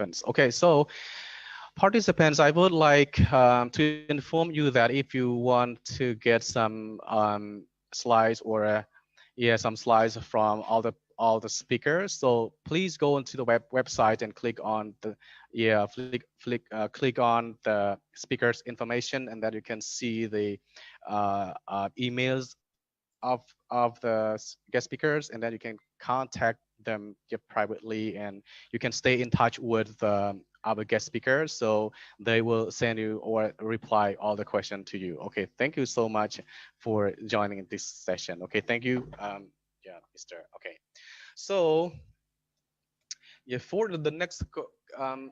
participants. Okay, so participants, I would like to inform you that if you want to get some slides or yeah, some slides from all the speakers, so please go into the website and click on the click on the speakers information, and then you can see the emails of the guest speakers, and then you can contact them privately, and you can stay in touch with our guest speakers, so they will send you or reply all the questions to you. Okay, thank you so much for joining this session. Okay, thank you, yeah, Mr. Okay, so yeah, for the next I'm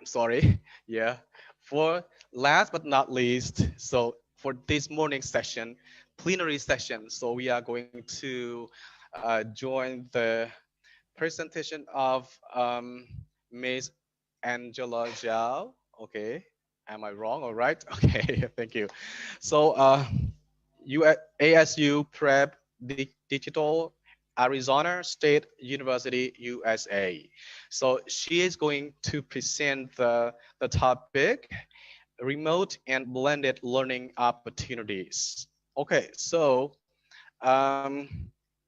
sorry, yeah, for last but not least, so for this morning session, plenary session, so we are going to join the presentation of Ms. Angela Zhao. Okay, am I wrong? All right. Okay, thank you. So you at ASU Prep Digital, Arizona State University, USA. So she is going to present the topic, remote and blended learning opportunities. Okay, so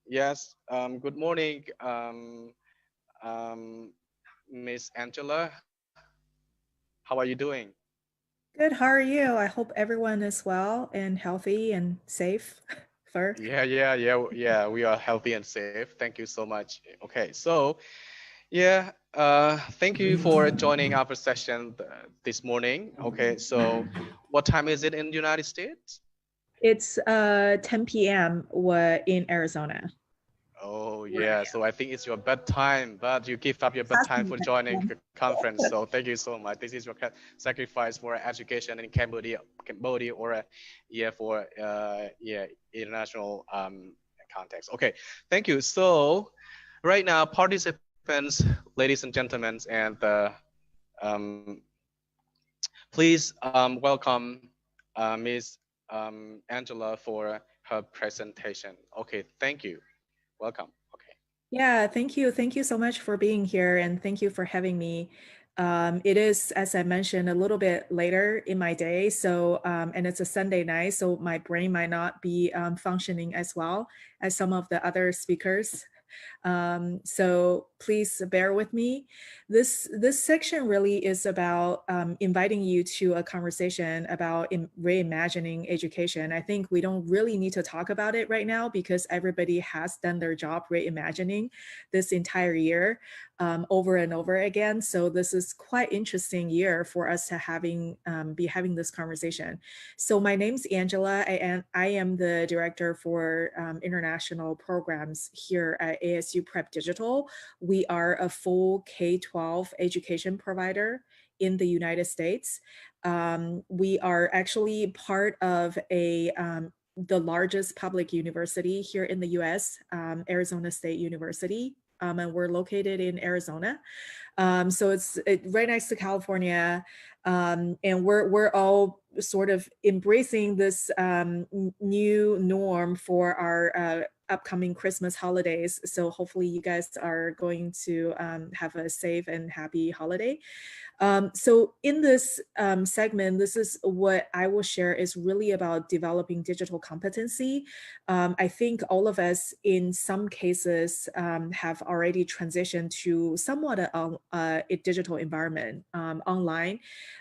yes, good morning, um, Miss Angela. How are you doing? Good. How are you? I hope everyone is well and healthy and safe. First. Yeah. We are healthy and safe. Thank you so much. Okay, so yeah, thank you for joining our session this morning. Okay, so what time is it in the United States? It's 10 p.m. In Arizona. Oh yeah, so I think it's your bedtime, but you give up your bedtime for joining the conference. So thank you so much. This is your sacrifice for education in Cambodia, or yeah, for yeah, international context. Okay, thank you. So right now, participants, ladies and gentlemen, and um, please welcome Ms. Angela for her presentation. Okay, thank you. Welcome. Okay. Yeah, thank you. Thank you so much for being here and thank you for having me. It is, as I mentioned, a little bit later in my day. So, and it's a Sunday night, so my brain might not be functioning as well as some of the other speakers. So please bear with me. This section really is about inviting you to a conversation about reimagining education. I think we don't really need to talk about it right now because everybody has done their job reimagining this entire year over and over again. So this is quite interesting year for us to be having this conversation. So my name's Angela. I am the director for international programs here at ASU Prep Digital. We are a full K-12 education provider in the United States. We are actually part of the largest public university here in the US, Arizona State University. And we're located in Arizona. So it's right next to California. And we're all sort of embracing this new norm for our upcoming Christmas holidays. So hopefully you guys are going to have a safe and happy holiday. So in this segment, this is what I will share is really about developing digital competency. I think all of us in some cases have already transitioned to somewhat a digital environment online.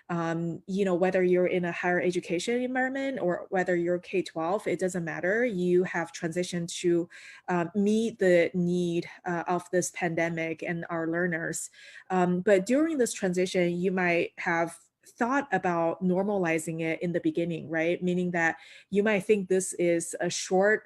Whether you're in a higher education environment or whether you're K-12, it doesn't matter. You have transitioned to meet the need of this pandemic and our learners. But during this transition, you might have thought about normalizing it in the beginning, right? Meaning that you might think this is a short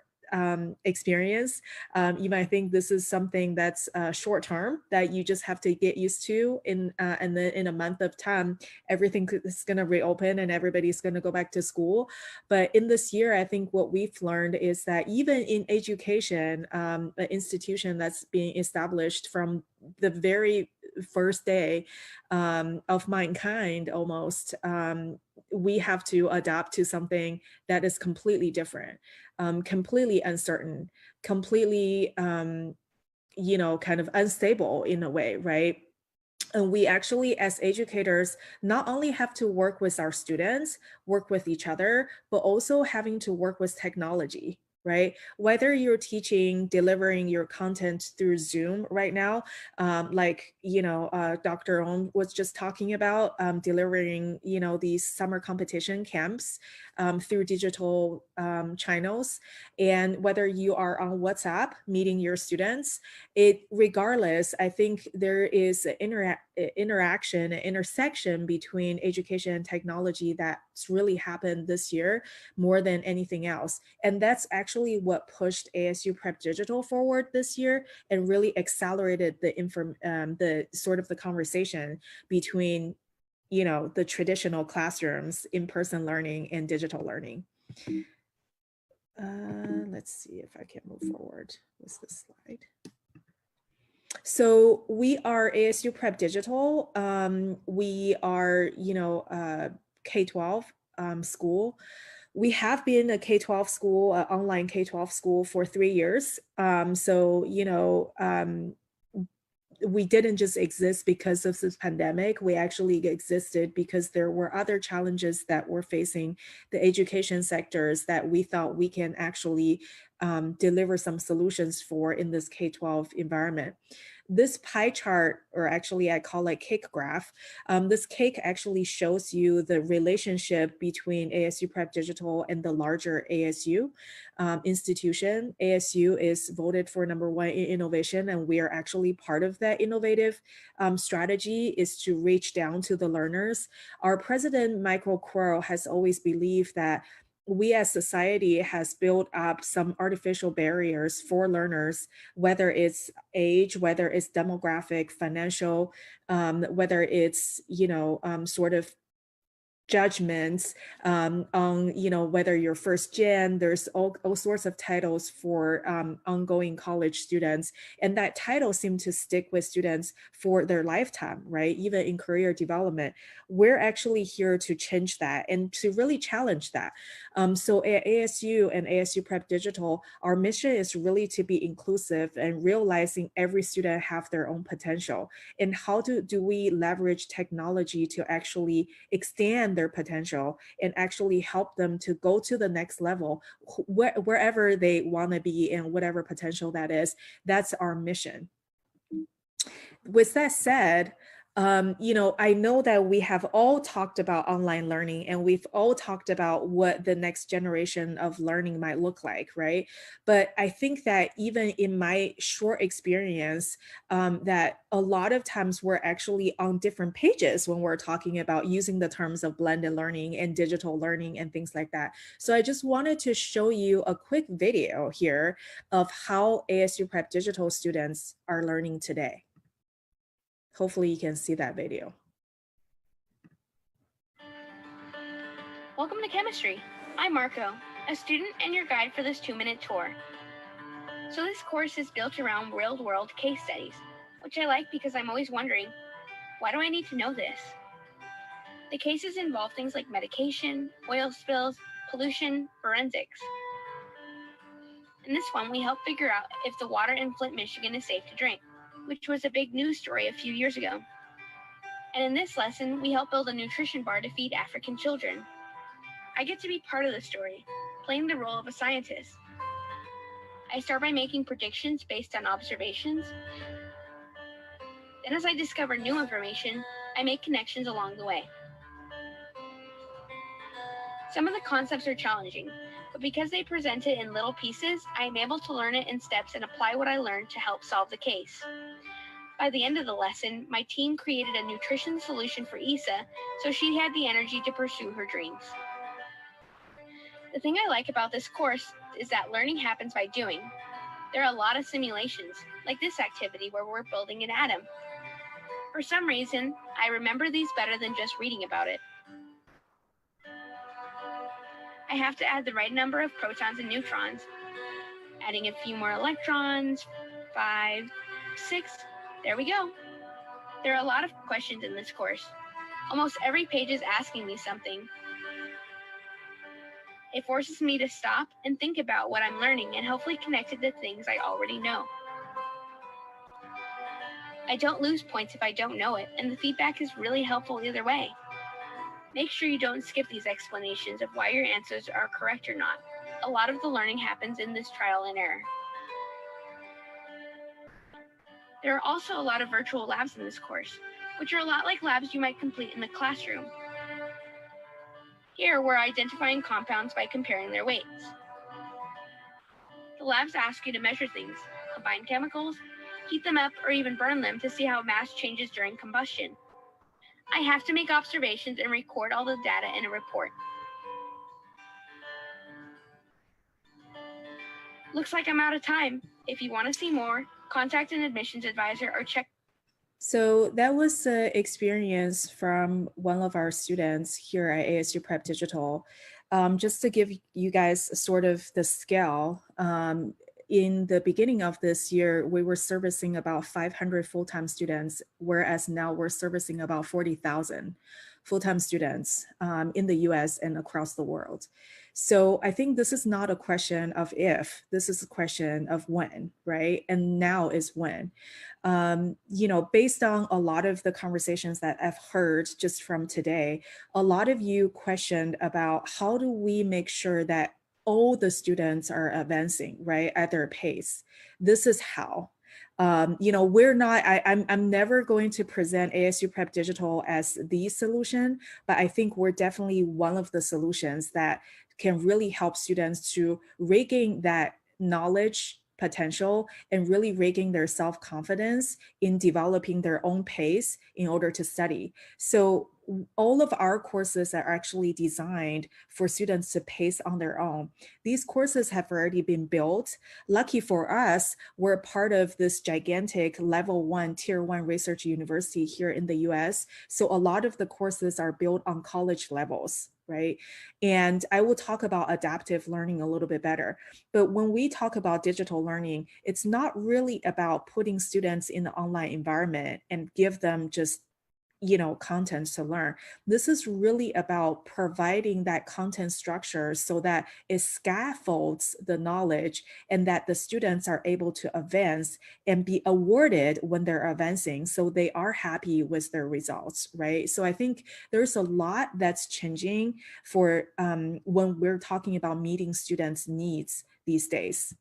experience. You might think this is something that's short term that you just have to get used to and then in a month of time, everything is going to reopen and everybody's going to go back to school. But in this year, I think what we've learned is that even in education, an institution that's being established from the very first day of mankind almost, we have to adapt to something that is completely different, completely uncertain, completely, kind of unstable in a way, right? And we actually, as educators, not only have to work with our students, work with each other, but also having to work with technology, right? Whether you're teaching, delivering your content through Zoom right now, like, Dr. Ong was just talking about, delivering, these summer competition camps through digital channels, and whether you are on WhatsApp meeting your students, regardless, I think there is an interaction, an intersection between education and technology that's really happened this year more than anything else. And that's actually what pushed ASU Prep Digital forward this year and really accelerated the sort of the conversation between, the traditional classrooms, in-person learning and digital learning. Let's see if I can move forward with this slide. So we are ASU Prep Digital. We are, K-12 school. We have been a K-12 school, online K-12 school for 3 years. We didn't just exist because of this pandemic. We actually existed because there were other challenges that were facing the education sectors that we thought we can actually deliver some solutions for in this K-12 environment. This pie chart, or actually I call it cake graph, this cake actually shows you the relationship between ASU Prep Digital and the larger ASU institution. ASU is voted for #1 in innovation, and we are actually part of that innovative strategy is to reach down to the learners. Our president, Michael Crow, has always believed that we as society has built up some artificial barriers for learners, whether it's age, whether it's demographic, financial, whether it's, sort of judgments on, whether you're first gen. There's all sorts of titles for ongoing college students, and that title seems to stick with students for their lifetime, right? Even in career development. We're actually here to change that and to really challenge that. So at ASU and ASU Prep Digital, our mission is really to be inclusive and realizing every student have their own potential. And how do we leverage technology to actually extend their potential and actually help them to go to the next level, wherever they want to be and whatever potential that is. That's our mission. With that said, I know that we have all talked about online learning and we've all talked about what the next generation of learning might look like, right? But I think that even in my short experience, that a lot of times we're actually on different pages when we're talking about using the terms of blended learning and digital learning and things like that. So I just wanted to show you a quick video here of how ASU Prep Digital students are learning today. Hopefully you can see that video. Welcome to Chemistry. I'm Marco, a student and your guide for this 2-minute tour. So this course is built around real-world case studies, which I like because I'm always wondering, why do I need to know this? The cases involve things like medication, oil spills, pollution, forensics. In this one, we help figure out if the water in Flint, Michigan is safe to drink, which was a big news story a few years ago. And in this lesson, we help build a nutrition bar to feed African children. I get to be part of the story, playing the role of a scientist. I start by making predictions based on observations. Then as I discover new information, I make connections along the way. Some of the concepts are challenging, but because they present it in little pieces, I am able to learn it in steps and apply what I learned to help solve the case. By the end of the lesson, my team created a nutrition solution for Issa, so she had the energy to pursue her dreams. The thing I like about this course is that learning happens by doing. There are a lot of simulations, like this activity where we're building an atom. For some reason, I remember these better than just reading about it. I have to add the right number of protons and neutrons, adding a few more electrons, 5, 6, there we go. There are a lot of questions in this course. Almost every page is asking me something. It forces me to stop and think about what I'm learning and hopefully connect it to things I already know. I don't lose points if I don't know it, and the feedback is really helpful either way. Make sure you don't skip these explanations of why your answers are correct or not. A lot of the learning happens in this trial and error. There are also a lot of virtual labs in this course, which are a lot like labs you might complete in the classroom. Here, we're identifying compounds by comparing their weights. The labs ask you to measure things, combine chemicals, heat them up, or even burn them to see how mass changes during combustion. I have to make observations and record all the data in a report. Looks like I'm out of time. If you want to see more, contact an admissions advisor or check. So that was the experience from one of our students here at ASU Prep Digital. Just to give you guys sort of the scale, in the beginning of this year, we were servicing about 500 full-time students, whereas now we're servicing about 40,000 full-time students in the US and across the world. So I think this is not a question of if, this is a question of when, right? And now is when. You know, based on a lot of the conversations that I've heard just from today, a lot of you questioned about how do we make sure that all the students are advancing, right, at their pace. This is how. You know, we're not, I'm never going to present ASU Prep Digital as the solution, but I think we're definitely one of the solutions that can really help students to regain that knowledge potential and really regain their self-confidence in developing their own pace in order to study. So all of our courses are actually designed for students to pace on their own. These courses have already been built. Lucky for us, we're part of this gigantic level 1, tier 1 research university here in the US. So a lot of the courses are built on college levels, right? And I will talk about adaptive learning a little bit better. But when we talk about digital learning, it's not really about putting students in the online environment and give them just content to learn. This is really about providing that content structure so that it scaffolds the knowledge and that the students are able to advance and be awarded when they're advancing. So they are happy with their results, right? So I think there's a lot that's changing for when we're talking about meeting students' needs these days.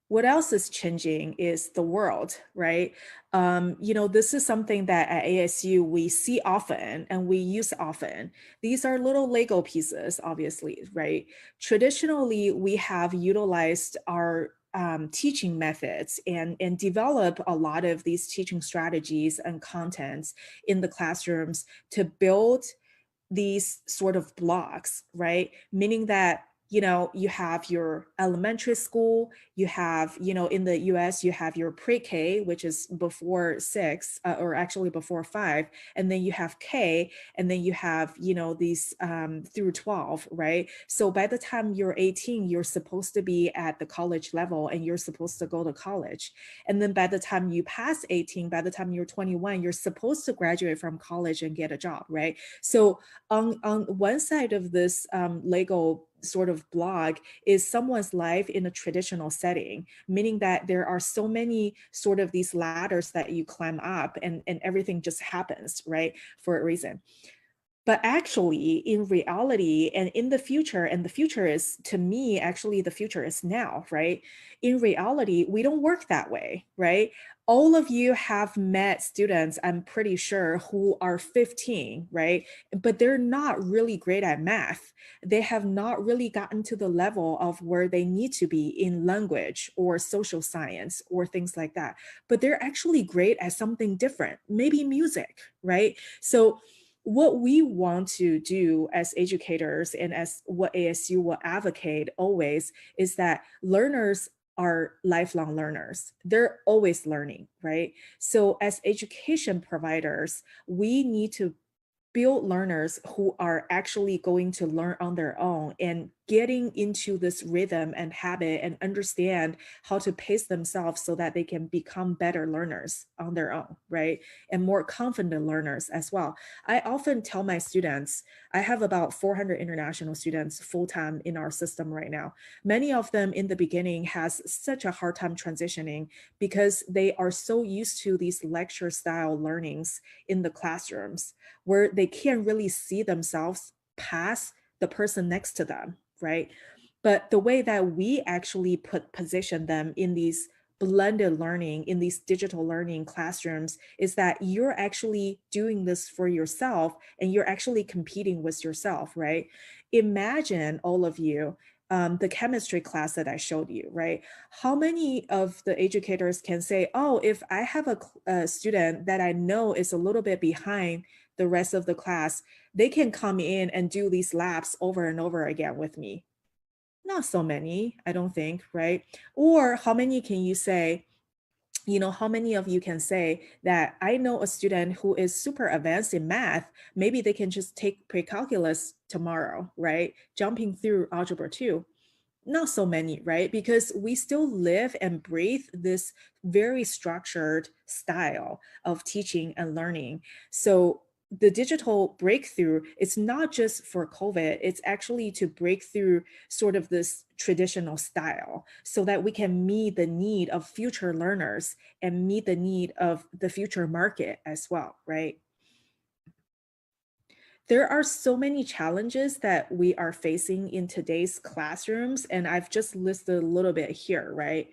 What else is changing is the world, right? This is something that at ASU we see often and we use often. These are little Lego pieces, obviously, right? Traditionally, we have utilized our teaching methods and develop a lot of these teaching strategies and contents in the classrooms to build these sort of blocks, right? Meaning that you have your elementary school, you have, in the US, you have your pre-K, which is before 6, or actually before 5, and then you have K, and then you have, these through 12, right? So by the time you're 18, you're supposed to be at the college level and you're supposed to go to college. And then by the time you pass 18, by the time you're 21, you're supposed to graduate from college and get a job, right? So on one side of this Lego sort of blog is someone's life in a traditional setting, meaning that there are so many sort of these ladders that you climb up and everything just happens, right, for a reason. But actually, in reality and in the future, and the future is, to me, actually the future is now, right? In reality, we don't work that way, right? All of you have met students, I'm pretty sure, who are 15, right? But they're not really great at math. They have not really gotten to the level of where they need to be in language or social science or things like that. But they're actually great at something different, maybe music, right? So what we want to do as educators and as what ASU will advocate always is that learners are lifelong learners. They're always learning, right? So as education providers, we need to build learners who are actually going to learn on their own and getting into this rhythm and habit and understand how to pace themselves so that they can become better learners on their own, right? And more confident learners as well. I often tell my students, I have about 400 international students full-time in our system right now. Many of them in the beginning has such a hard time transitioning because they are so used to these lecture style learnings in the classrooms where they can't really see themselves past the person next to them, right? But the way that we actually position them in these blended learning, in these digital learning classrooms, is that you're actually doing this for yourself and you're actually competing with yourself, right? Imagine all of you, the chemistry class that I showed you, right? How many of the educators can say, oh, if I have a student that I know is a little bit behind the rest of the class, they can come in and do these labs over and over again with me? Not so many, I don't think, right? Or how many can you say, how many of you can say that I know a student who is super advanced in math, maybe they can just take pre-calculus tomorrow, right? Jumping through algebra 2. Not so many, right? Because we still live and breathe this very structured style of teaching and learning. So the digital breakthrough, it's not just for COVID, it's actually to break through sort of this traditional style so that we can meet the need of future learners and meet the need of the future market as well, right? There are so many challenges that we are facing in today's classrooms, and I've just listed a little bit here, right?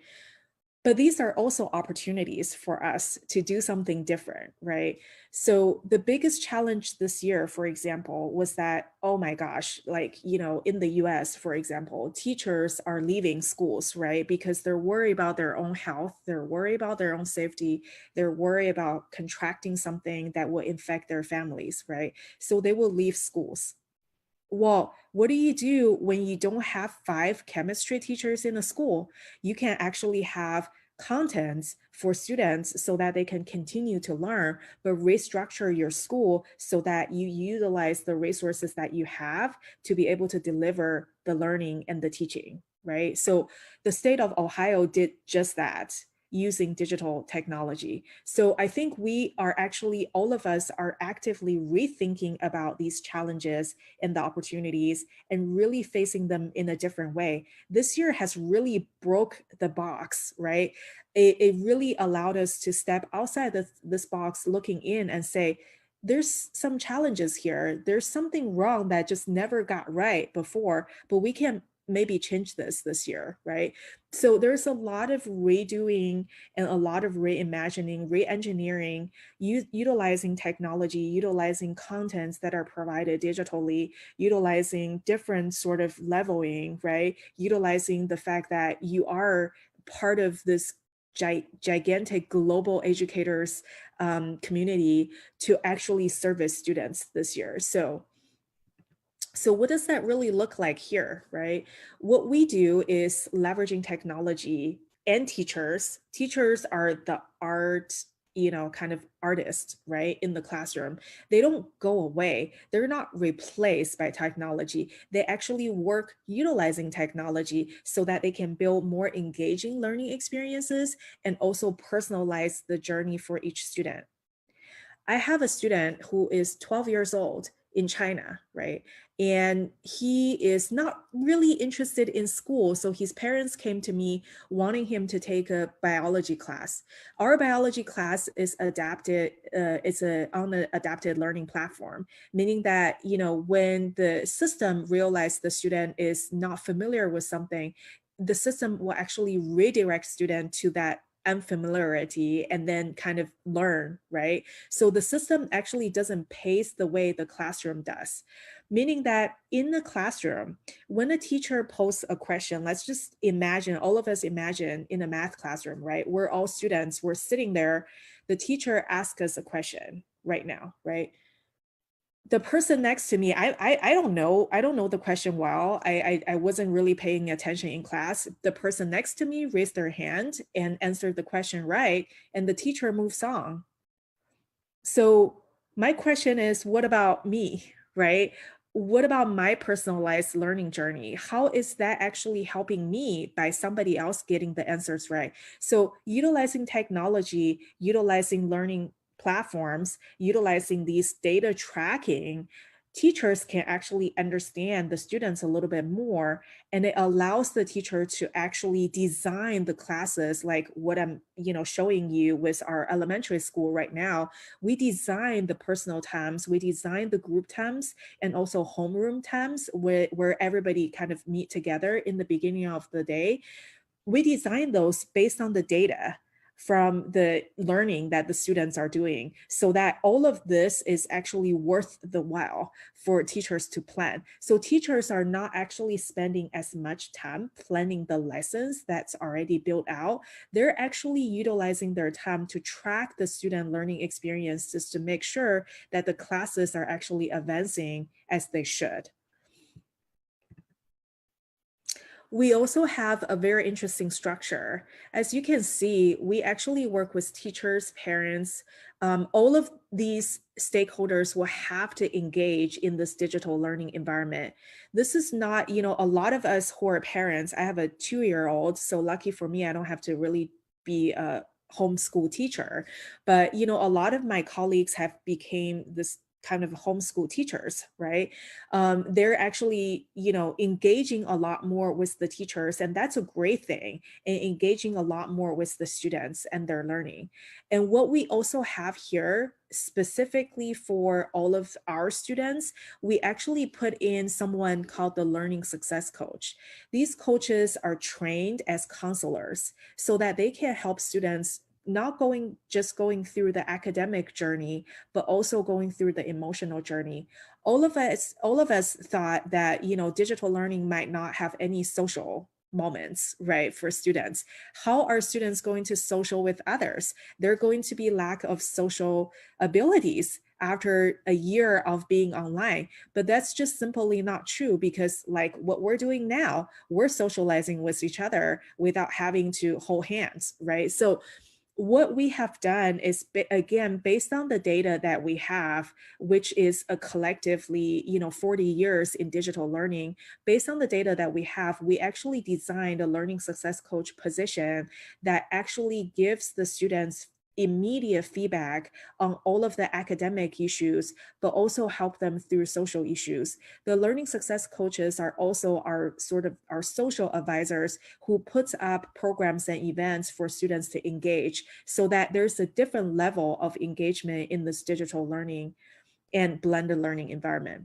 But these are also opportunities for us to do something different, right? So the biggest challenge this year, for example, was that, oh my gosh, like, in the US, for example, teachers are leaving schools, right? Because they're worried about their own health, they're worried about their own safety, they're worried about contracting something that will infect their families, right? So they will leave schools. Well, what do you do when you don't have 5 chemistry teachers in a school? You can actually have contents for students so that they can continue to learn, but restructure your school so that you utilize the resources that you have to be able to deliver the learning and the teaching, right? So the state of Ohio did just that using digital technology. So I think we are actually, all of us are actively rethinking about these challenges and the opportunities and really facing them in a different way. This year has really broke the box, right? It really allowed us to step outside this box, looking in and say, there's some challenges here. There's something wrong that just never got right before, but we can maybe change this year, right? So there's a lot of redoing and a lot of reimagining, re-engineering, utilizing technology, utilizing contents that are provided digitally, utilizing different sort of leveling, right? Utilizing the fact that you are part of this gigantic global educators community to actually service students this year. So what does that really look like here, right? What we do is leveraging technology and teachers. Teachers are the art, kind of artists, right, in the classroom. They don't go away. They're not replaced by technology. They actually work utilizing technology so that they can build more engaging learning experiences and also personalize the journey for each student. I have a student who is 12 years old in China, right? And he is not really interested in school. So his parents came to me wanting him to take a biology class. Our biology class is adapted, it's on the adapted learning platform, meaning that, when the system realizes the student is not familiar with something, the system will actually redirect student to that unfamiliarity and then kind of learn, right? So the system actually doesn't pace the way the classroom does, meaning that in the classroom, when a teacher posts a question, let's just imagine, all of us imagine in a math classroom, right? We're all students, we're sitting there, the teacher asks us a question right now, right? The person next to me, I don't know. I don't know the question well. I wasn't really paying attention in class. The person next to me raised their hand and answered the question right, and the teacher moves on. So my question is, what about me, right? what about my personalized learning journey? How is that actually helping me by somebody else getting the answers right? So utilizing technology, utilizing learning platforms, utilizing these data tracking, teachers can actually understand the students a little bit more, and it allows the teacher to actually design the classes like what I'm, showing you with our elementary school right now. We design the personal times, we design the group times, and also homeroom times where everybody kind of meet together in the beginning of the day. We design those based on the data from the learning that the students are doing, so that all of this is actually worth the while for teachers to plan. So teachers are not actually spending as much time planning the lessons that's already built out. They're actually utilizing their time to track the student learning experiences to make sure that the classes are actually advancing as they should. We also have a very interesting structure. As you can see, we actually work with teachers, parents. All of these stakeholders will have to engage in this digital learning environment. This is not, a lot of us who are parents, I have a 2-year-old, so lucky for me, I don't have to really be a homeschool teacher. But, a lot of my colleagues have became this kind of homeschool teachers, right? They're actually, engaging a lot more with the teachers, and that's a great thing, and engaging a lot more with the students and their learning. And what we also have here, specifically for all of our students, we actually put in someone called the Learning Success Coach. These coaches are trained as counselors so that they can help students not just going through the academic journey, but also going through the emotional journey. All of us thought that, digital learning might not have any social moments, right, for students. How are students going to social with others? They're going to be lack of social abilities after a year of being online. But that's just simply not true, because like what we're doing now, we're socializing with each other without having to hold hands, right? So what we have done is, again, based on the data that we have, which is a collectively, 40 years in digital learning. Based on the data that we have, we actually designed a learning success coach position that actually gives the students immediate feedback on all of the academic issues, but also help them through social issues. The learning success coaches are also our social advisors who puts up programs and events for students to engage, so that there's a different level of engagement in this digital learning and blended learning environment.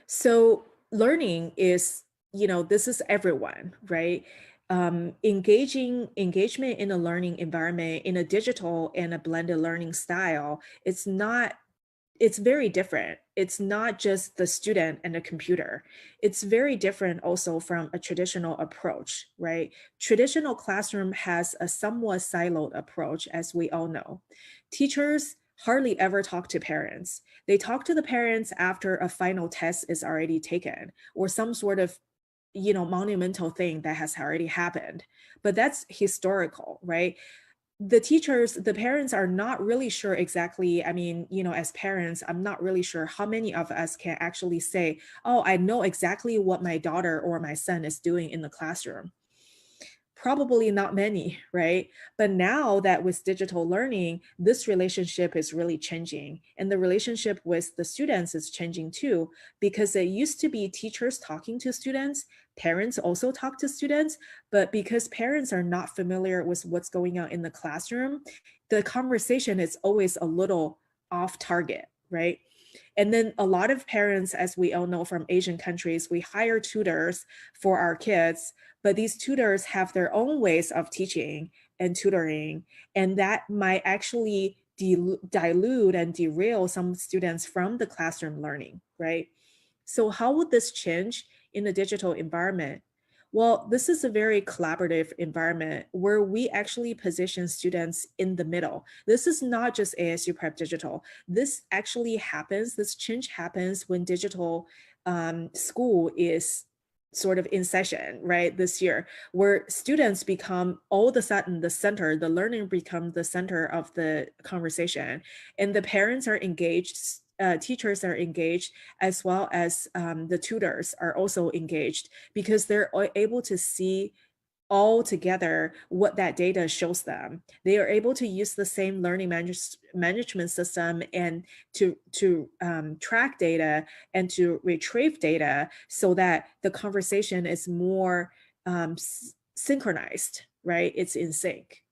So learning is, this is everyone, right? Engagement in a learning environment in a digital and a blended learning style, it's very different. It's not just the student and the computer. It's very different also from a traditional approach, right? Traditional classroom has a somewhat siloed approach, as we all know. Teachers hardly ever talk to parents. They talk to the parents after a final test is already taken, or some sort of, monumental thing that has already happened. But that's historical, right? The parents are not really sure exactly. I mean, as parents, I'm not really sure how many of us can actually say, oh, I know exactly what my daughter or my son is doing in the classroom. Probably not many, right? But now that with digital learning, this relationship is really changing. And the relationship with the students is changing too, because it used to be teachers talking to students, parents also talk to students, but because parents are not familiar with what's going on in the classroom, the conversation is always a little off target, right? And then a lot of parents, as we all know from Asian countries, we hire tutors for our kids, but these tutors have their own ways of teaching and tutoring, and that might actually dilute and derail some students from the classroom learning, right? So how would this change in the digital environment? Well, this is a very collaborative environment where we actually position students in the middle. This is not just ASU Prep Digital. This actually happens, this change happens when digital school is sort of in session, right, this year, where students become all of a sudden the center, the learning become the center of the conversation, and the parents are engaged teachers are engaged, as well as the tutors are also engaged, because they're able to see all together what that data shows them. They are able to use the same learning management system and to track data and to retrieve data, so that the conversation is more synchronized, right? It's in sync.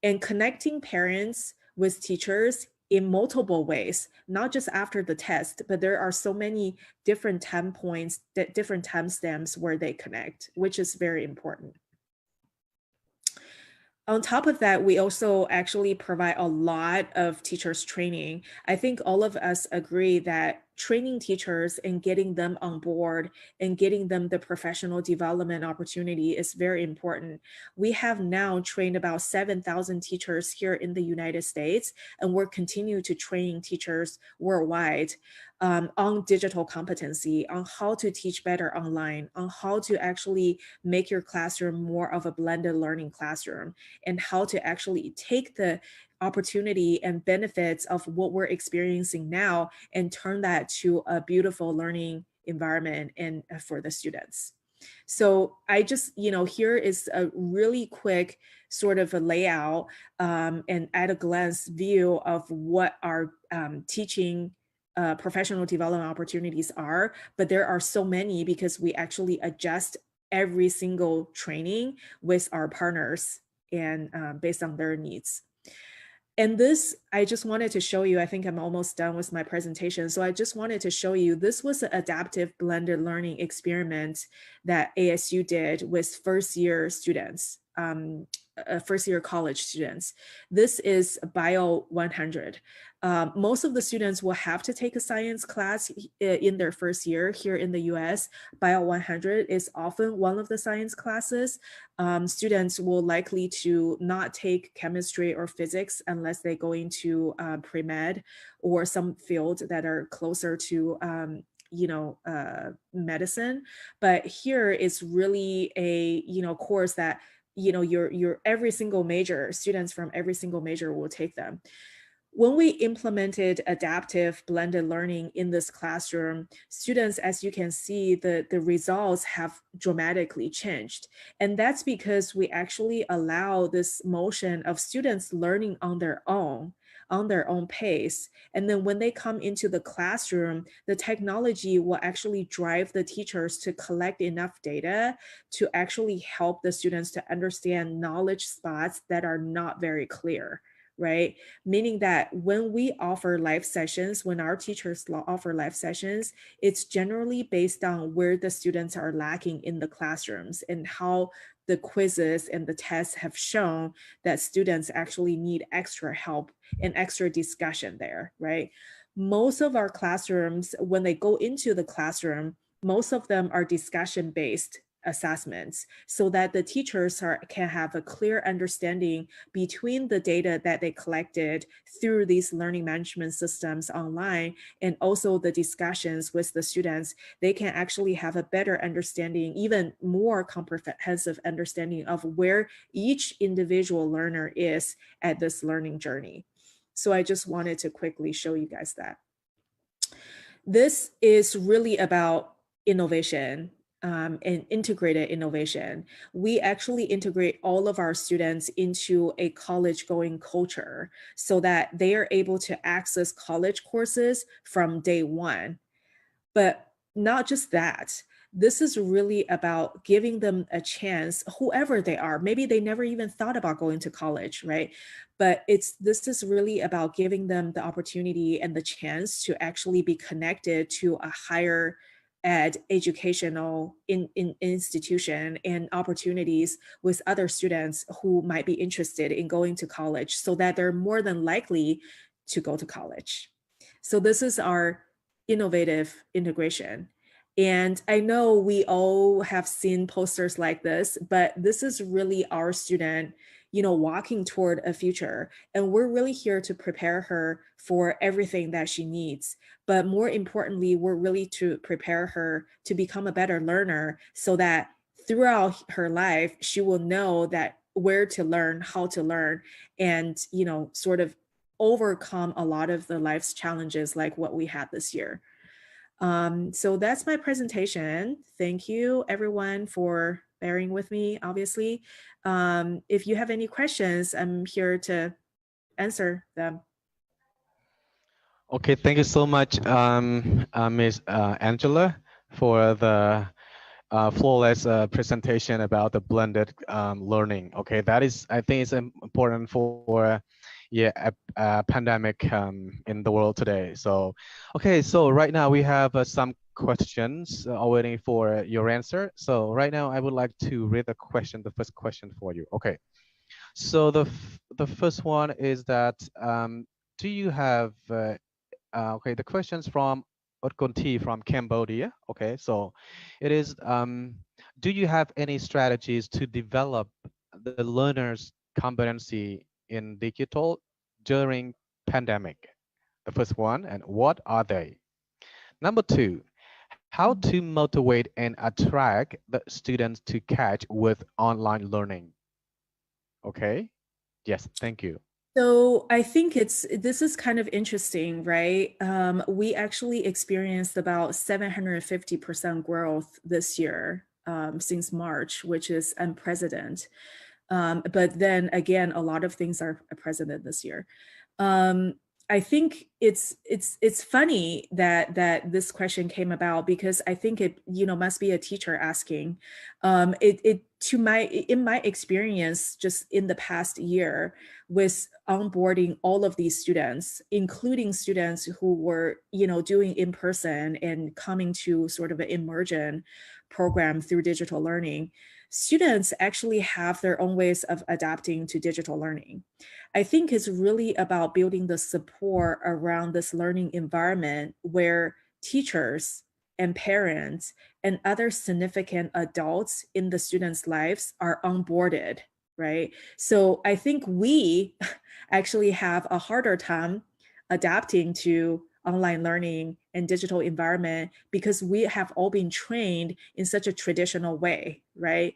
And connecting parents with teachers in multiple ways, not just after the test, but there are so many different time points, different timestamps where they connect, which is very important. On top of that, we also actually provide a lot of teachers training. I think all of us agree that training teachers and getting them on board and getting them the professional development opportunity is very important. We have now trained about 7,000 teachers here in the United States, and we're continuing to train teachers worldwide on digital competency, on how to teach better online, on how to actually make your classroom more of a blended learning classroom, and how to actually take the opportunity and benefits of what we're experiencing now and turn that to a beautiful learning environment and for the students. So I just, here is a really quick sort of a layout and at a glance view of what our teaching professional development opportunities are, but there are so many because we actually adjust every single training with our partners and based on their needs. And this, I just wanted to show you, I think I'm almost done with my presentation. So I just wanted to show you, this was an adaptive blended learning experiment that ASU did with first-year students, first-year college students. This is Bio 100. Most of the students will have to take a science class in their first year here in the US. Bio 100 is often one of the science classes. Students will likely to not take chemistry or physics unless they go into pre-med or some field that are closer to medicine. But here is really a course that your every single major, students from every single major will take them. When we implemented adaptive blended learning in this classroom, students, as you can see, the results have dramatically changed. And that's because we actually allow this motion of students learning on their own pace. And then when they come into the classroom, the technology will actually drive the teachers to collect enough data to actually help the students to understand knowledge spots that are not very clear. Right? Meaning that when we offer live sessions, when our teachers offer live sessions, it's generally based on where the students are lacking in the classrooms and how the quizzes and the tests have shown that students actually need extra help and extra discussion there, right? Most of our classrooms, when they go into the classroom, most of them are discussion-based assessments so that the teachers can have a clear understanding between the data that they collected through these learning management systems online and also the discussions with the students. They can actually have a better understanding, even more comprehensive understanding of where each individual learner is at this learning journey. So I just wanted to quickly show you guys that. This is really about innovation. And integrated innovation. We actually integrate all of our students into a college going culture so that they are able to access college courses from day one. But not just that, this is really about giving them a chance, whoever they are. Maybe they never even thought about going to college, right? But this is really about giving them the opportunity and the chance to actually be connected to a higher ed educational institution and opportunities with other students who might be interested in going to college so that they're more than likely to go to college. So this is our innovative integration. And I know we all have seen posters like this, but this is really our student, walking toward a future. And we're really here to prepare her for everything that she needs. But more importantly, we're really to prepare her to become a better learner so that throughout her life, she will know that where to learn, how to learn, and, sort of overcome a lot of the life's challenges like what we had this year. So that's my presentation. Thank you everyone for bearing with me, obviously. If you have any questions, I'm here to answer them. Okay, thank you so much, Ms. Angela, for the flawless presentation about the blended learning. Okay, that is, I think it's important for yeah, a pandemic in the world today. So, okay, so right now we have some questions waiting for your answer. So right now I would like to read the first question for you. Okay, so the first one is that do you have okay, the question's from Otkonti from Cambodia. Okay, so it is, do you have any strategies to develop the learner's competency in digital during pandemic? The first one, and what are they? Number two, how to motivate and attract the students to catch with online learning? Okay, yes, thank you. So I think this is kind of interesting, right? We actually experienced about 750% growth this year since March, which is unprecedented. But then again, a lot of things are unprecedented this year. I think it's funny that this question came about, because I think it must be a teacher asking. In my experience, just in the past year, with onboarding all of these students, including students who were doing in person and coming to sort of an immersion program through digital learning, students actually have their own ways of adapting to digital learning. I think it's really about building the support around this learning environment where teachers and parents and other significant adults in the students' lives are onboarded, right? So I think we actually have a harder time adapting to online learning and digital environment because we have all been trained in such a traditional way, right?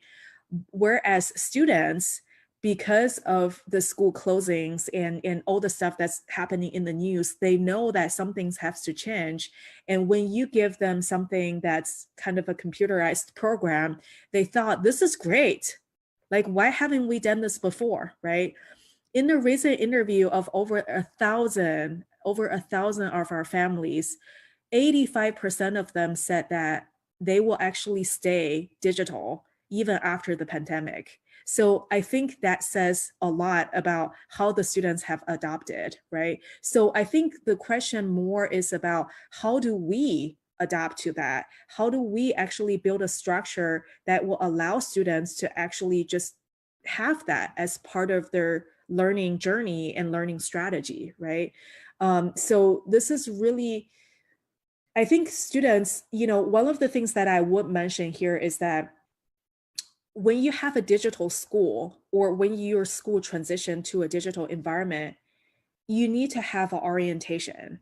Whereas students, because of the school closings and all the stuff that's happening in the news, they know that some things have to change. And when you give them something that's kind of a computerized program, they thought, this is great. Like, why haven't we done this before, right? In a recent interview of over 1,000 of our families, 85% of them said that they will actually stay digital even after the pandemic. So I think that says a lot about how the students have adopted, right? So I think the question more is about, how do we adapt to that? How do we actually build a structure that will allow students to actually just have that as part of their learning journey and learning strategy, right? So this is really, I think students, one of the things that I would mention here is that when you have a digital school, or when your school transition to a digital environment, you need to have an orientation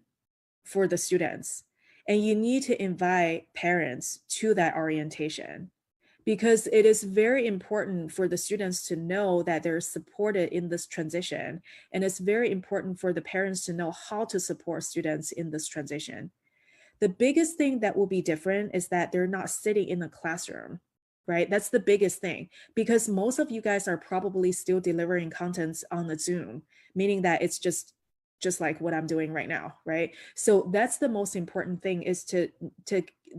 for the students, and you need to invite parents to that orientation, because it is very important for the students to know that they're supported in this transition. And it's very important for the parents to know how to support students in this transition. The biggest thing that will be different is that they're not sitting in the classroom, right? That's the biggest thing, because most of you guys are probably still delivering contents on the Zoom, meaning that it's just like what I'm doing right now, right? So that's the most important thing, is to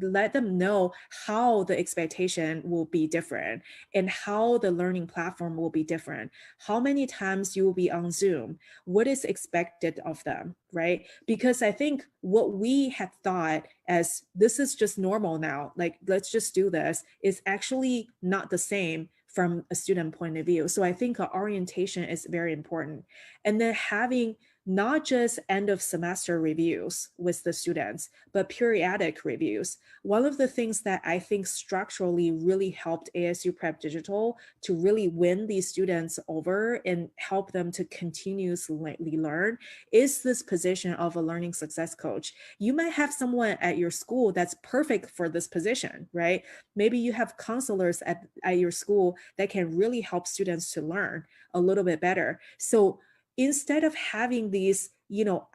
let them know how the expectation will be different and how the learning platform will be different. How many times you will be on Zoom, what is expected of them, right? Because I think what we had thought as this is just normal now, like let's just do this, is actually not the same from a student point of view. So I think orientation is very important. And then having not just end of semester reviews with the students, but periodic reviews. One of the things that I think structurally really helped ASU Prep Digital to really win these students over and help them to continuously learn is this position of a learning success coach. You might have someone at your school that's perfect for this position, right? Maybe you have counselors at your school that can really help students to learn a little bit better. So instead of having these,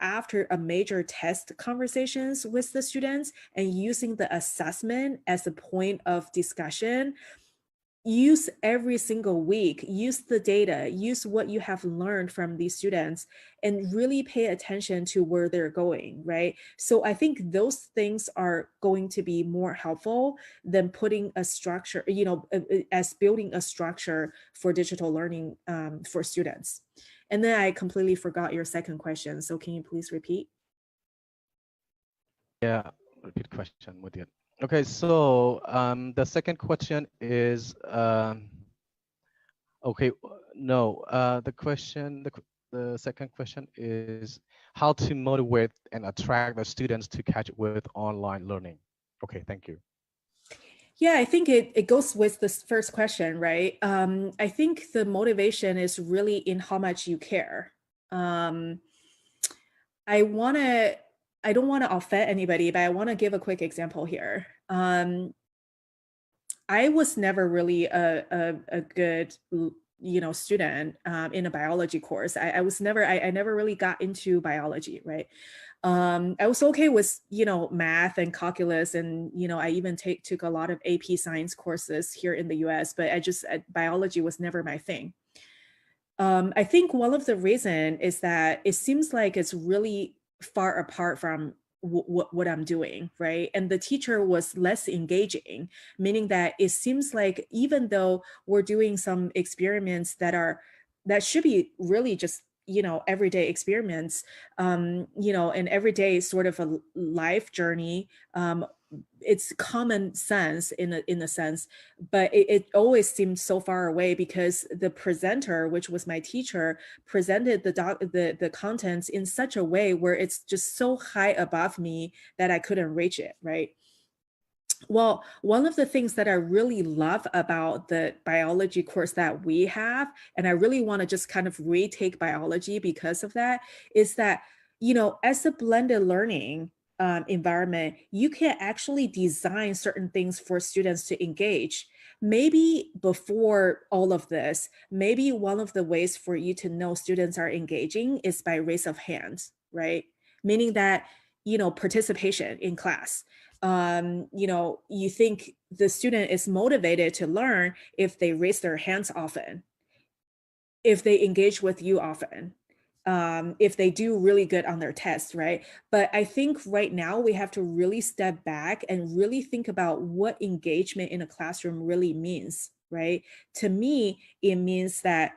after a major test conversations with the students and using the assessment as a point of discussion, use every single week, use the data, use what you have learned from these students, and really pay attention to where they're going, right? So I think those things are going to be more helpful than putting a structure, as building a structure for digital learning for students. And then I completely forgot your second question. So can you please repeat? Yeah, repeat question with you. Okay, so the second question is, okay, no, the second question is how to motivate and attract the students to catch with online learning. Okay, thank you. Yeah, I think it goes with this first question, right? I think the motivation is really in how much you care. I don't want to offend anybody, but I want to give a quick example here. I was never really a good student in a biology course. I never really got into biology, right? I was okay with math and calculus, and I even took a lot of AP science courses here in the US, but biology was never my thing. I think one of the reason is that it seems like it's really far apart from what I'm doing, right? And the teacher was less engaging, meaning that it seems like even though we're doing some experiments that should be really just everyday experiments, and everyday sort of a life journey, it's common sense in a sense, but it always seemed so far away because the presenter, which was my teacher, presented the contents in such a way where it's just so high above me that I couldn't reach it, right? Well, one of the things that I really love about the biology course that we have, and I really want to just kind of retake biology because of that, is that, as a blended learning environment, you can actually design certain things for students to engage. Maybe before all of this, maybe one of the ways for you to know students are engaging is by raise of hands, right? Meaning that, participation in class. You think the student is motivated to learn if they raise their hands often, if they engage with you often, if they do really good on their tests, right? But I think right now we have to really step back and really think about what engagement in a classroom really means, right? To me, it means that,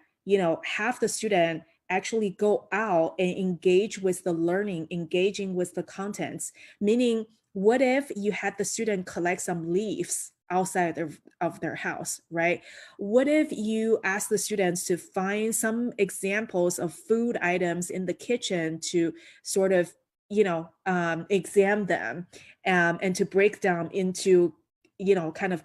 have the student actually go out and engage with the learning, engaging with the contents, meaning what if you had the student collect some leaves outside of their house, right? What if you ask the students to find some examples of food items in the kitchen to sort of, examine them, and to break down into, kind of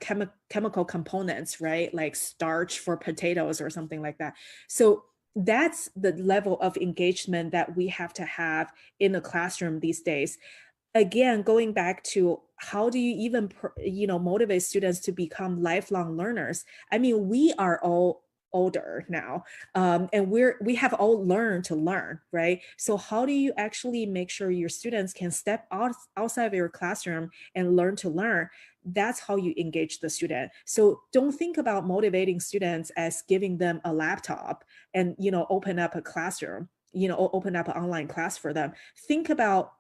chemical components, right? Like starch for potatoes or something like that. So that's the level of engagement that we have to have in the classroom these days. Again, going back to how do you even motivate students to become lifelong learners? I mean, we are all older now, and we have all learned to learn, right? So how do you actually make sure your students can step outside of your classroom and learn to learn? That's how you engage the student. So don't think about motivating students as giving them a laptop and open up a classroom, open up an online class for them. Think about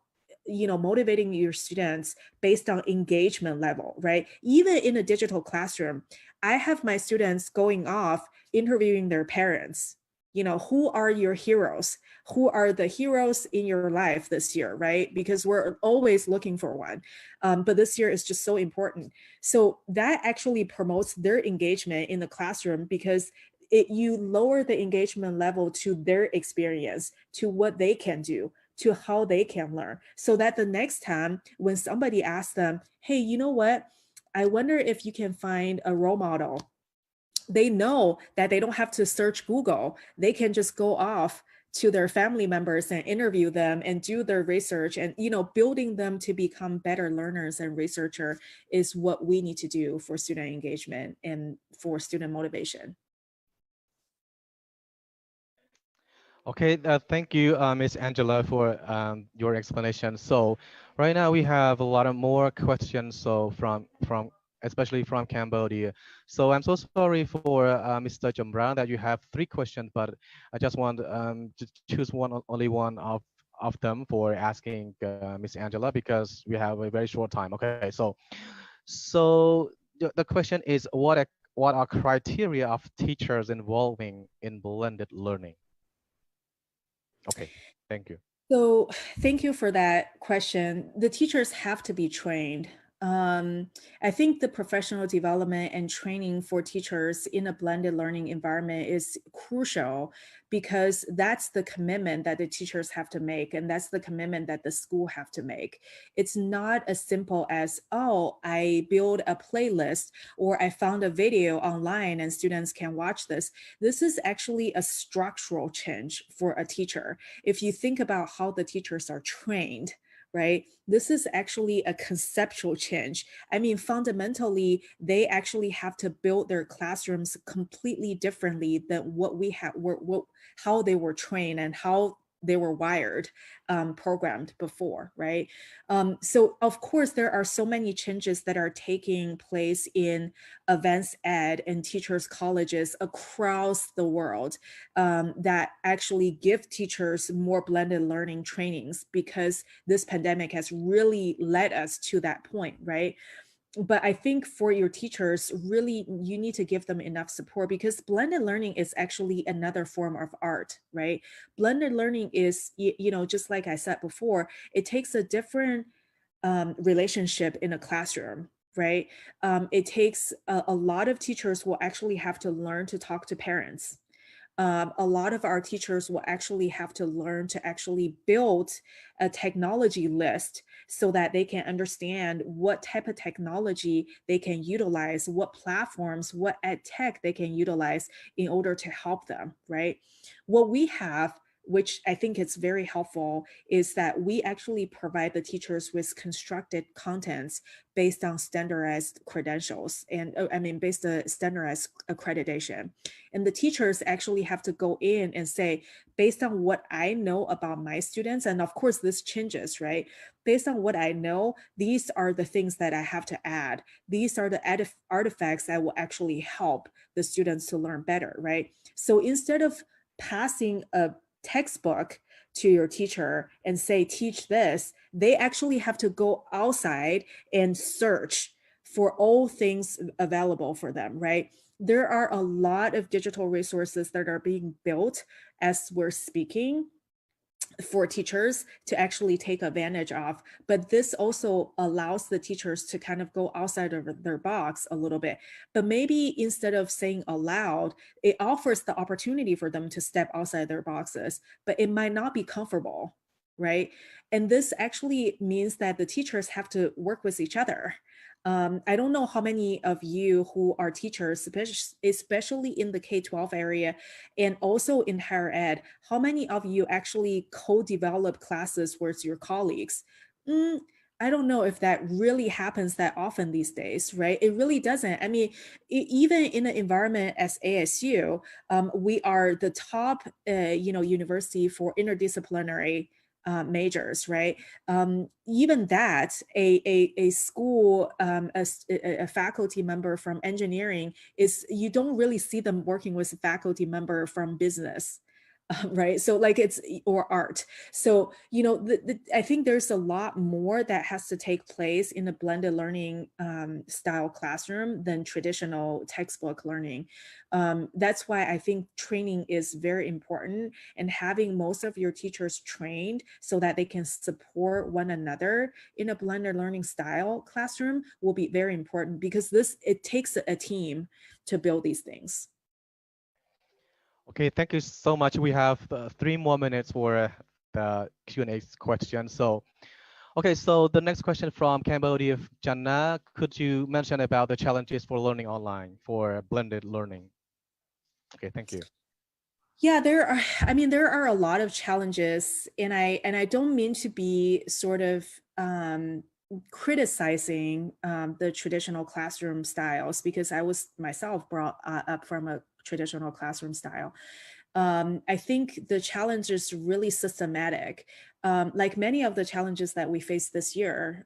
motivating your students based on engagement level, right? Even in a digital classroom, I have my students going off interviewing their parents. Who are your heroes? Who are the heroes in your life this year, right? Because we're always looking for one. But this year is just so important. So that actually promotes their engagement in the classroom because you lower the engagement level to their experience, to what they can do, to how they can learn, so that the next time when somebody asks them, hey, you know what? I wonder if you can find a role model. They know that they don't have to search Google. They can just go off to their family members and interview them and do their research, and building them to become better learners and researcher is what we need to do for student engagement and for student motivation. Okay, thank you, Miss Angela, for your explanation. So right now we have a lot of more questions. So from especially from Cambodia. So I'm so sorry for Mr. Jambran that you have three questions, but I just want to choose only one of them for asking Miss Angela because we have a very short time. Okay, so the question is what are criteria of teachers involving in blended learning? Okay, thank you. So thank you for that question. The teachers have to be trained. I think the professional development and training for teachers in a blended learning environment is crucial because that's the commitment that the teachers have to make, and that's the commitment that the school have to make. It's not as simple as, oh, I build a playlist or I found a video online and students can watch this. This is actually a structural change for a teacher. If you think about how the teachers are trained, right? This is actually a conceptual change. I mean, fundamentally, they actually have to build their classrooms completely differently than what we have, how they were trained and how they were wired, programmed before, right? So of course, there are so many changes that are taking place in advanced ed and teachers colleges across the world, that actually give teachers more blended learning trainings because this pandemic has really led us to that point, right? But I think for your teachers, really, you need to give them enough support because blended learning is actually another form of art, right? Blended learning is, just like I said before, it takes a different relationship in a classroom, right? It takes a lot of teachers will actually have to learn to talk to parents. A lot of our teachers will actually have to learn to actually build a technology list so that they can understand what type of technology they can utilize, what platforms, what ed tech they can utilize in order to help them, right? What we have, which I think is very helpful, is that we actually provide the teachers with constructed contents based on standardized credentials and based on standardized accreditation. And the teachers actually have to go in and say, based on what I know about my students, and of course this changes, right? Based on what I know, these are the things that I have to add. These are the artifacts that will actually help the students to learn better, right? So instead of passing a textbook to your teacher and say, teach this, they actually have to go outside and search for all things available for them, right? There are a lot of digital resources that are being built as we're speaking for teachers to actually take advantage of. But this also allows the teachers to kind of go outside of their box a little bit. But maybe instead of saying aloud, it offers the opportunity for them to step outside their boxes, but it might not be comfortable, right? And this actually means that the teachers have to work with each other. I don't know how many of you who are teachers, especially in the K-12 area and also in higher ed, how many of you actually co-develop classes with your colleagues? I don't know if that really happens that often these days, right? It really doesn't. I mean, even in an environment as ASU, we are the top, university for interdisciplinary majors, right? Even that, a school, a faculty member from engineering is, you don't really see them working with a faculty member from business. Right, so like it's, or art. So I think there's a lot more that has to take place in a blended learning style classroom than traditional textbook learning. That's why I think training is very important, and having most of your teachers trained so that they can support one another in a blended learning style classroom will be very important, because it takes a team to build these things. Okay, thank you so much. We have 3 more minutes for the Q&A question. So, okay, so the next question from Cambodia, Jana, could you mention about the challenges for learning online for blended learning? Okay, thank you. Yeah, there are a lot of challenges, and I don't mean to be sort of criticizing the traditional classroom styles, because I was myself brought up from a traditional classroom style. I think the challenge is really systematic. Like many of the challenges that we face this year,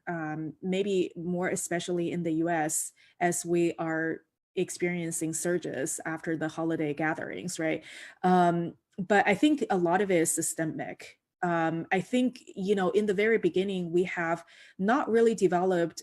maybe more especially in the US, as we are experiencing surges after the holiday gatherings, right? But I think a lot of it is systemic. I think, you know, in the very beginning, we have not really developed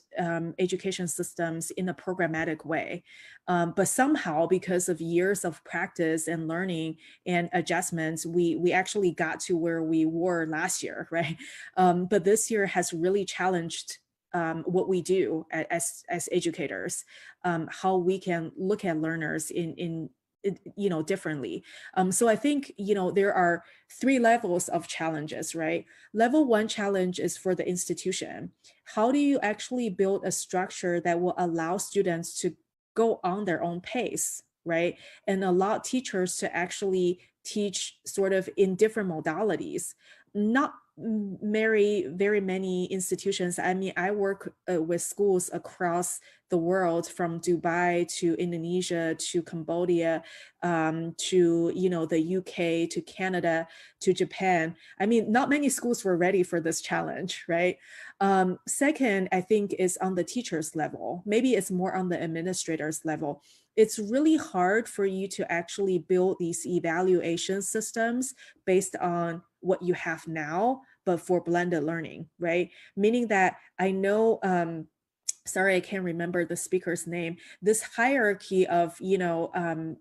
education systems in a programmatic way. But somehow, because of years of practice and learning and adjustments, we actually got to where we were last year, right? But this year has really challenged what we do as educators, how we can look at learners in you know, differently. So I think, you know, there are 3 levels of challenges, right? Level 1 challenge is for the institution. How do you actually build a structure that will allow students to go on their own pace, right? And allow teachers to actually teach sort of in different modalities, not very many institutions. I mean, I work with schools across the world, from Dubai to Indonesia to Cambodia, to, you know, the UK to Canada to Japan. I mean, not many schools were ready for this challenge, right? Second, I think is on the teachers level. Maybe it's more on the administrators level. It's really hard for you to actually build these evaluation systems based on what you have now, but for blended learning, right? Meaning that I know, sorry, I can't remember the speaker's name, this hierarchy of, you know,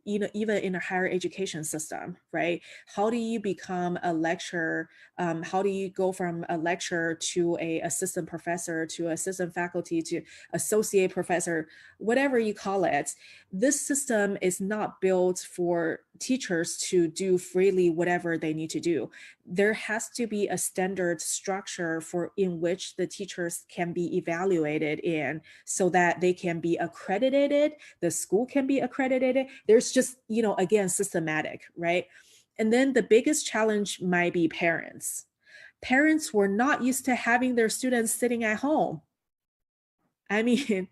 even in a higher education system, right? How do you become a lecturer? How do you go from a lecturer to a assistant professor to assistant faculty to associate professor, whatever you call it? This system is not built for teachers to do freely whatever they need to do. There has to be a standard structure for in which the teachers can be evaluated in, so that they can be accredited, the school can be accredited. There's just, you know, again, systematic, right? And then the biggest challenge might be parents. Parents were not used to having their students sitting at home. I mean,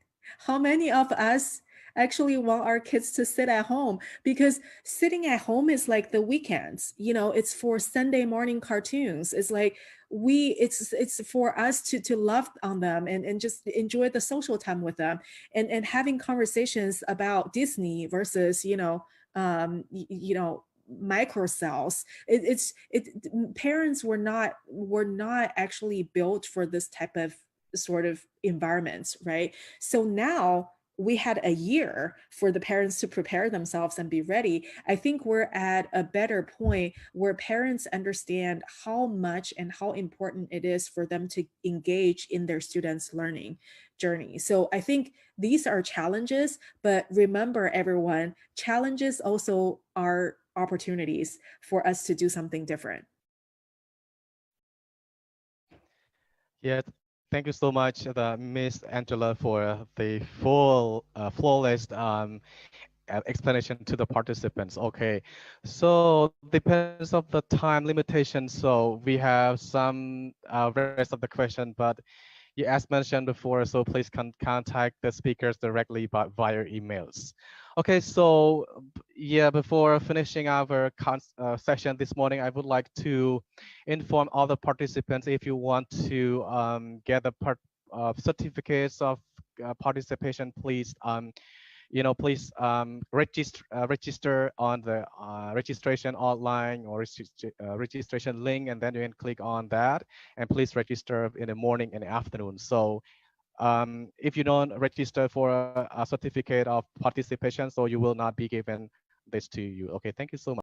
how many of us actually want our kids to sit at home? Because sitting at home is like the weekends, you know, it's for Sunday morning cartoons. It's like it's for us to love on them and just enjoy the social time with them, and having conversations about Disney versus, you know, you know, microcells. Parents were not actually built for this type of sort of environments, right? So now we had a year for the parents to prepare themselves and be ready. I think we're at a better point where parents understand how much and how important it is for them to engage in their students' learning journey. So I think these are challenges, but remember, everyone, challenges also are opportunities for us to do something different. Yeah, thank you so much, Miss Angela, for the full, flawless explanation to the participants. Okay, so depends of the time limitation. So we have some rest of the question, but yeah, as mentioned before, so please contact the speakers directly via emails. Okay, so yeah, before finishing our session this morning, I would like to inform all the participants, if you want to get the certificates of participation, please please register on the registration online or registration link, and then you can click on that, and please register in the morning and afternoon. So if you don't register for a certificate of participation, so you will not be given this to you. Okay, thank you so much.